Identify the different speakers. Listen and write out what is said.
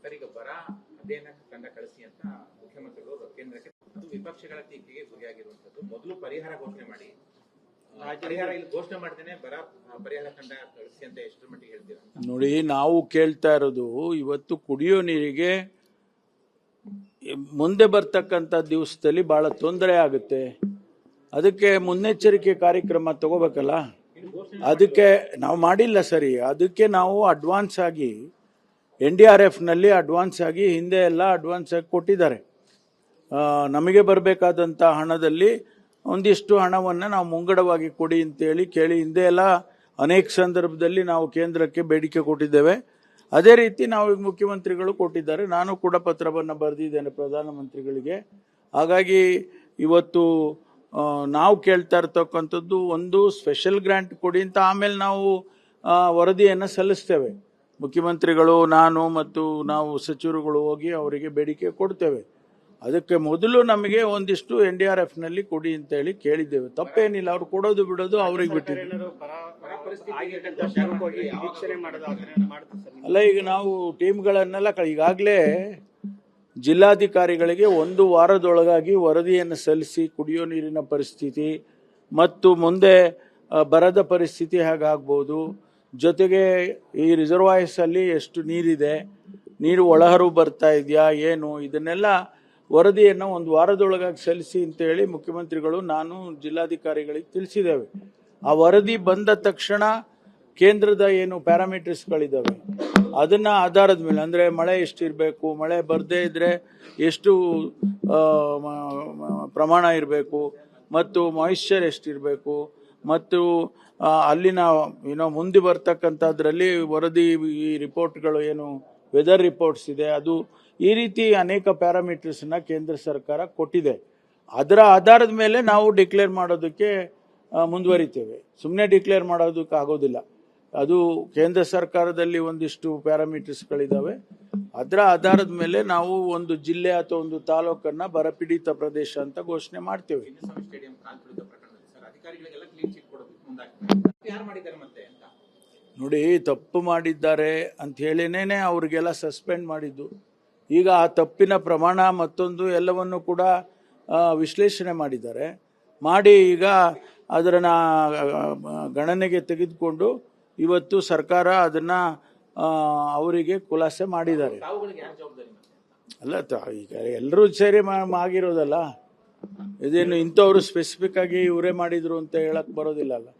Speaker 1: Sir, ಈಗ ಬರ ಅಧ್ಯಯನ ತಂಡ ಕಳಿಸಿ ಅಂತ ಮುಖ್ಯಮಂತ್ರಿಗಳು ಕೇಂದ್ರಕ್ಕೆ, ಅದು ವಿಪಕ್ಷಗಳ ಟೀಕೆಗೆ ಗುರಿಯಾಗಿರುವಂತದ್ದು. ಮೊದಲು ಪರಿಹಾರ ಘೋಷಣೆ ಮಾಡಿ, ಪರಿಹಾರ ಇಲ್ಲಿ ಘೋಷಣೆ ಮಾಡ್ದೇನೆ ಬರ ಪರಿಹಾರ ತಂಡ ಕಳಿಸಿ ಅಂತ ಎಷ್ಟರ ಮಟ್ಟಿಗೆ ಹೇಳ್ತೀರಾ?
Speaker 2: ನೋಡಿ, ನಾವು ಕೇಳ್ತಾ ಇರೋದು ಇವತ್ತು ಕುಡಿಯೋ ನೀರಿಗೆ ಮುಂದೆ ಬರ್ತಕ್ಕಂಥ ದಿವಸದಲ್ಲಿ ಬಹಳ ತೊಂದರೆ ಆಗುತ್ತೆ. ಅದಕ್ಕೆ ಮುನ್ನೆಚ್ಚರಿಕೆ ಕಾರ್ಯಕ್ರಮ ತಗೋಬೇಕಲ್ಲ. ಅದಕ್ಕೆ ನಾವು ಮಾಡಿಲ್ಲ ಸರಿ. ಅದಕ್ಕೆ ನಾವು ಅಡ್ವಾನ್ಸ್ ಆಗಿ NDRF ನಲ್ಲಿ ಅಡ್ವಾನ್ಸ್ ಆಗಿ ಹಿಂದೆ ಎಲ್ಲ ಅಡ್ವಾನ್ಸ್ ಆಗಿ ಕೊಟ್ಟಿದ್ದಾರೆ. ನಮಗೆ ಬರಬೇಕಾದಂಥ ಹಣದಲ್ಲಿ ಒಂದಿಷ್ಟು ಹಣವನ್ನು ನಾವು ಮುಂಗಡವಾಗಿ ಕೊಡಿ ಅಂತೇಳಿ ಕೇಳಿ ಹಿಂದೆ ಎಲ್ಲ ಅನೇಕ ಸಂದರ್ಭದಲ್ಲಿ ನಾವು ಕೇಂದ್ರಕ್ಕೆ ಬೇಡಿಕೆ ಕೊಟ್ಟಿದ್ದೇವೆ. ಅದೇ ರೀತಿ ನಾವು ಈಗ ಮುಖ್ಯಮಂತ್ರಿಗಳು ಕೊಟ್ಟಿದ್ದಾರೆ. ನಾನು ಕೂಡ ಪತ್ರವನ್ನು ಬರೆದಿದ್ದೇನೆ ಪ್ರಧಾನಮಂತ್ರಿಗಳಿಗೆ. ಹಾಗಾಗಿ ಇವತ್ತು ನಾವು ಕೇಳ್ತಾ ಇರ್ತಕ್ಕಂಥದ್ದು ಒಂದು ಸ್ಪೆಷಲ್ ಗ್ರಾಂಟ್ ಕೊಡಿ ಅಂತ, ಆಮೇಲೆ ನಾವು ವರದಿಯನ್ನು ಸಲ್ಲಿಸ್ತೇವೆ. ಮುಖ್ಯಮಂತ್ರಿಗಳು, ನಾನು ಮತ್ತು ನಾವು ಸಚಿವರುಗಳು ಹೋಗಿ ಅವರಿಗೆ ಬೇಡಿಕೆ ಕೊಡ್ತೇವೆ. ಅದಕ್ಕೆ ಮೊದಲು ನಮಗೆ ಒಂದಿಷ್ಟು NDRF ನಲ್ಲಿ ಕೊಡಿ ಅಂತ ಹೇಳಿ ಕೇಳಿದ್ದೇವೆ. ತಪ್ಪೇನಿಲ್ಲ, ಅವ್ರು ಕೊಡೋದು ಬಿಡೋದು ಅವ್ರಿಗೆ ಬಿಟ್ಟಿದ್ದು. ಅಲ್ಲ, ಈಗ ನಾವು ಟೀಮ್ಗಳನ್ನೆಲ್ಲ ಈಗಾಗಲೇ ಜಿಲ್ಲಾಧಿಕಾರಿಗಳಿಗೆ ಒಂದು ವಾರದೊಳಗಾಗಿ ವರದಿಯನ್ನು ಸಲ್ಲಿಸಿ ಕುಡಿಯೋ ನೀರಿನ ಪರಿಸ್ಥಿತಿ ಮತ್ತು ಮುಂದೆ ಬರದ ಪರಿಸ್ಥಿತಿ ಹೇಗಾಗ್ಬೋದು, ಜೊತೆಗೆ ಈ ರಿಸರ್ವಾಯರ್ಸ್ ಅಲ್ಲಿ ಎಷ್ಟು ನೀರಿದೆ, ನೀರು ಒಳಹರಿವು ಬರ್ತಾ ಇದೆಯಾ ಏನು, ಇದನ್ನೆಲ್ಲ ವರದಿಯನ್ನು ಒಂದು ವಾರದೊಳಗಾಗಿ ಸಲ್ಲಿಸಿ ಅಂತೇಳಿ ಮುಖ್ಯಮಂತ್ರಿಗಳು ನಾನು ಜಿಲ್ಲಾಧಿಕಾರಿಗಳಿಗೆ ತಿಳಿಸಿದ್ದೇವೆ. ಆ ವರದಿ ಬಂದ ತಕ್ಷಣ ಕೇಂದ್ರದ ಏನು ಪ್ಯಾರಾಮೀಟರ್ಸ್ಗಳಿದ್ದಾವೆ ಅದನ್ನ ಆಧಾರದ ಮೇಲೆ, ಅಂದರೆ ಮಳೆ ಎಷ್ಟಿರಬೇಕು, ಮಳೆ ಬರದೇ ಇದ್ರೆ ಎಷ್ಟು ಪ್ರಮಾಣ ಇರಬೇಕು, ಮತ್ತು ಮಾಯಿಶ್ಚರ್ ಎಷ್ಟಿರಬೇಕು, ಮತ್ತು ಅಲ್ಲಿನ ಮುಂದೆ ಬರ್ತಕ್ಕಂಥದ್ರಲ್ಲಿ ವರದಿ ಈ ರಿಪೋರ್ಟ್ಗಳು ಏನು ವೆದರ್ ರಿಪೋರ್ಟ್ಸ್ ಇದೆ, ಅದು ಈ ರೀತಿ ಅನೇಕ ಪ್ಯಾರಾಮೀಟರ್ಸ್ನ ಕೇಂದ್ರ ಸರ್ಕಾರ ಕೊಟ್ಟಿದೆ. ಅದರ ಆಧಾರದ ಮೇಲೆ ನಾವು ಡಿಕ್ಲೇರ್ ಮಾಡೋದಕ್ಕೆ ಮುಂದುವರಿತೇವೆ. ಸುಮ್ಮನೆ ಡಿಕ್ಲೇರ್ ಮಾಡೋದಕ್ಕೆ ಆಗೋದಿಲ್ಲ. ಅದು ಕೇಂದ್ರ ಸರ್ಕಾರದಲ್ಲಿ ಒಂದಿಷ್ಟು ಪ್ಯಾರಾಮೀಟರ್ಸ್ಗಳಿದ್ದಾವೆ. ಅದರ ಆಧಾರದ ಮೇಲೆ ನಾವು ಒಂದು ಜಿಲ್ಲೆ ಅಥವಾ ಒಂದು ತಾಲೂಕನ್ನ ಬರಪೀಡಿತ ಪ್ರದೇಶ ಅಂತ ಘೋಷಣೆ ಮಾಡ್ತೇವೆ. ನೋಡಿ, ತಪ್ಪು ಮಾಡಿದ್ದಾರೆ ಅಂತ ಹೇಳಿನೇನೆ ಅವ್ರಿಗೆಲ್ಲ ಸಸ್ಪೆಂಡ್ ಮಾಡಿದ್ದು. ಈಗ ಆ ತಪ್ಪಿನ ಪ್ರಮಾಣ ಮತ್ತೊಂದು ಎಲ್ಲವನ್ನು ಕೂಡ ವಿಶ್ಲೇಷಣೆ ಮಾಡಿದ್ದಾರೆ. ಮಾಡಿ ಈಗ ಅದನ್ನ ಗಣನೆಗೆ ತೆಗೆದುಕೊಂಡು ಇವತ್ತು ಸರ್ಕಾರ ಅದನ್ನ ಅವರಿಗೆ ಖುಲಾಸೆ ಮಾಡಿದ್ದಾರೆ. ಅಲ್ಲ, ಈಗ ಎಲ್ಲರೂ ಸೇರಿ ಆಗಿರೋದಲ್ಲ. ಇದೇನು ಇಂಥವ್ರು ಸ್ಪೆಸಿಫಿಕ್ ಆಗಿ ಇವರೇ ಮಾಡಿದ್ರು ಅಂತ ಹೇಳಕ್ ಬರೋದಿಲ್ಲ ಅಲ್ಲ.